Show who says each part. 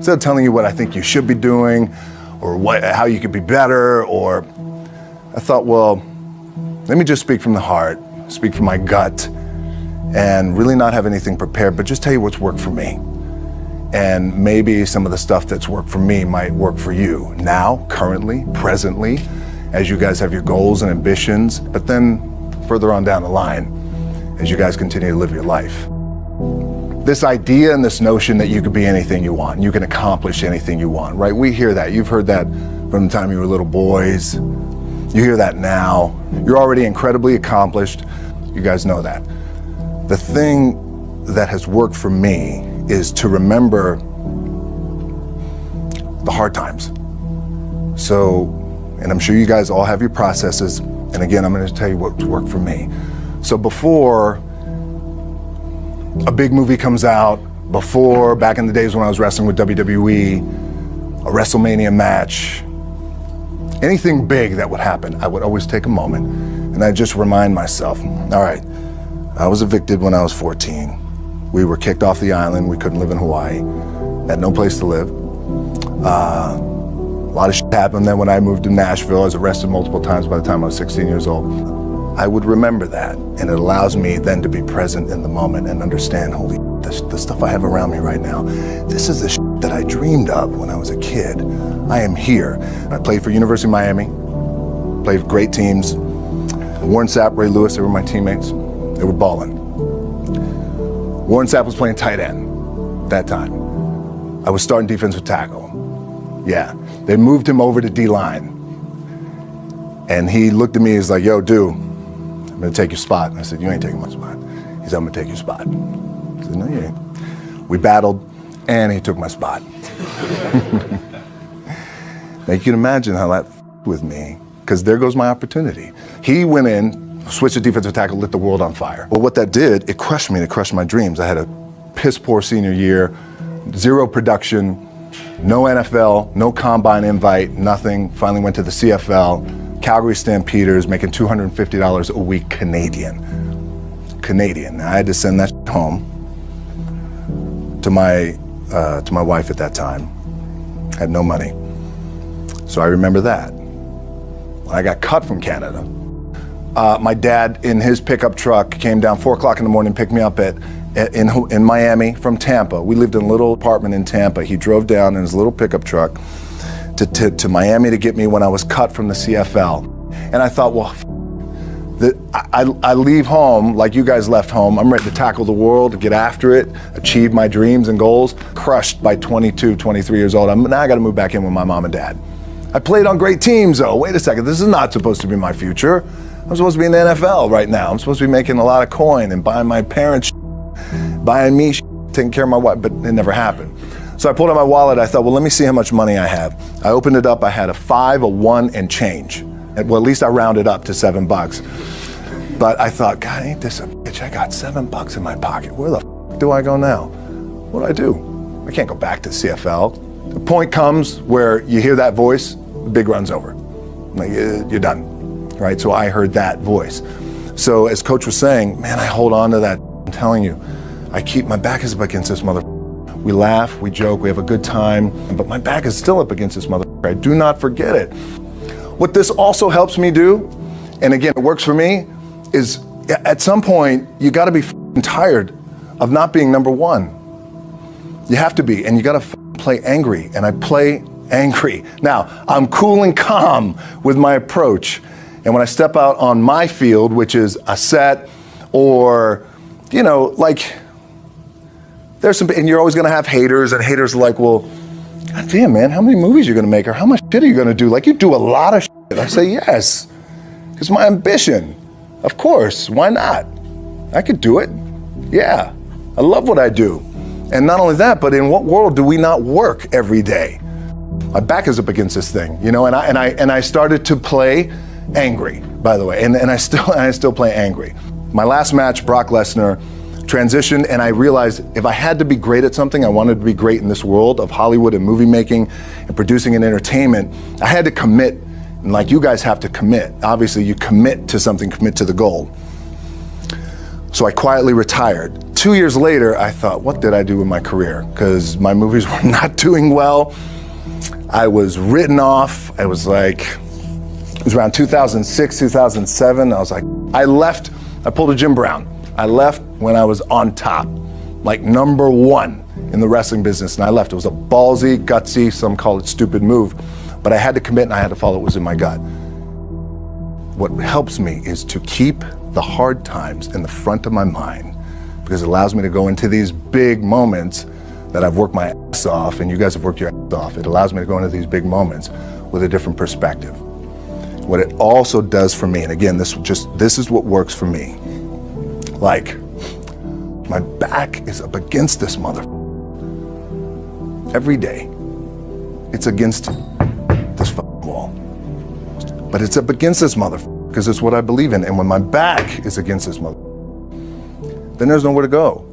Speaker 1: Instead of telling you what I think you should be doing or how you could be better, or I thought, well, let me just speak from the heart, speak from my gut, and really not have anything prepared, but just tell you what's worked for me. And maybe some of the stuff that's worked for me might work for you now, currently, presently, as you guys have your goals and ambitions, but then further on down the line, as you guys continue to live your life. This idea and this notion that you could be anything you want, you can accomplish anything you want, right? We hear that. You've heard that from the time you were little boys. You hear that now. You're already incredibly accomplished. You guys know that. The thing that has worked for me is to remember the hard times. So, and I'm sure you guys all have your processes. And again, I'm going to tell you what's worked for me. So before a big movie comes out, before, back in the days when I was wrestling with WWE, a WrestleMania match, anything big that would happen, I would always take a moment and I'd just remind myself, all right, I was evicted when I was 14. We were kicked off the island. We couldn't live in Hawaii. Had no place to live. A lot of shit happened then when I moved to Nashville. I was arrested multiple times by the time I was 16 years old. I would remember that, and it allows me then to be present in the moment and understand, holy shit, the stuff I have around me right now, this is the shit that I dreamed of when I was a kid. I am here. I played for University of Miami, played for great teams. Warren Sapp, Ray Lewis, they were my teammates. They were balling. Warren Sapp was playing tight end that time. I was starting defensive tackle. Yeah, they moved him over to D-line. And he looked at me, he's like, yo, dude, I'm gonna take your spot. And I said, you ain't taking my spot. He said, I'm gonna take your spot. I said, no, you ain't. We battled, and he took my spot. Now you can imagine how that with me, because there goes my opportunity. He went in, switched to defensive tackle, lit the world on fire. Well, what that did, it crushed me, it crushed my dreams. I had a piss poor senior year, zero production, no NFL, no combine invite, nothing. Finally went to the CFL. Calgary Stampeders, making $250 a week Canadian. Now, I had to send that home to my wife at that time. Had no money. So I remember that. When I got cut from Canada, my dad in his pickup truck came down 4 o'clock in the morning, picked me up in Miami from Tampa. We lived in a little apartment in Tampa. He drove down in his little pickup truck to Miami to get me when I was cut from the CFL. And I thought, well, I leave home like you guys left home. I'm ready to tackle the world, get after it, achieve my dreams and goals. Crushed by 22, 23 years old. Now I got to move back in with my mom and dad. I played on great teams though. Wait a second, this is not supposed to be my future. I'm supposed to be in the NFL right now. I'm supposed to be making a lot of coin and buying my parents, buying me, taking care of my wife, but it never happened. So I pulled out my wallet, I thought, well, let me see how much money I have. I opened it up, I had a 5, a 1, and change. Well, at least I rounded up to $7. But I thought, God, ain't this a bitch? I got $7 in my pocket. Where the f do I go now? What do I do? I can't go back to CFL. The point comes where you hear that voice, the big run's over. Like, you're done, right? So I heard that voice. So as Coach was saying, man, I hold on to that. I'm telling you, I keep my back is up against this mother. We laugh, we joke, we have a good time, but my back is still up against this mother. I do not forget it. What this also helps me do, and again, it works for me, is at some point, you gotta be tired of not being number one. You have to be, and you gotta play angry, and I play angry. Now, I'm cool and calm with my approach, and when I step out on my field, which is a set, or, you know, like, there's some, and you're always gonna have haters, and haters are like, well, God damn, man, how many movies are you gonna make, or how much shit are you gonna do? Like, you do a lot of shit. I say, yes, it's my ambition. Of course, why not? I could do it. Yeah, I love what I do. And not only that, but in what world do we not work every day? My back is up against this thing, you know, and I started to play angry, by the way, and I still play angry. My last match, Brock Lesnar, transitioned, and I realized if I had to be great at something, I wanted to be great in this world of Hollywood and movie making and producing and entertainment, I had to commit, and like you guys have to commit. Obviously, you commit to something, commit to the goal. So I quietly retired 2 years later, I thought, what did I do with my career? Because my movies were not doing well. I was written off. I was like, it was around 2006, 2007. I was like, I pulled a Jim Brown. I left when I was on top, like #1 in the wrestling business, and I left. It was a ballsy, gutsy, some call it stupid move, but I had to commit and I had to follow what was in my gut. What helps me is to keep the hard times in the front of my mind, because it allows me to go into these big moments that I've worked my ass off, and you guys have worked your ass off. It allows me to go into these big moments with a different perspective. What it also does for me, and again, this is what works for me. Like, my back is up against this mother. Every day, it's against this wall. But it's up against this mother, because it's what I believe in. And when my back is against this mother, then there's nowhere to go.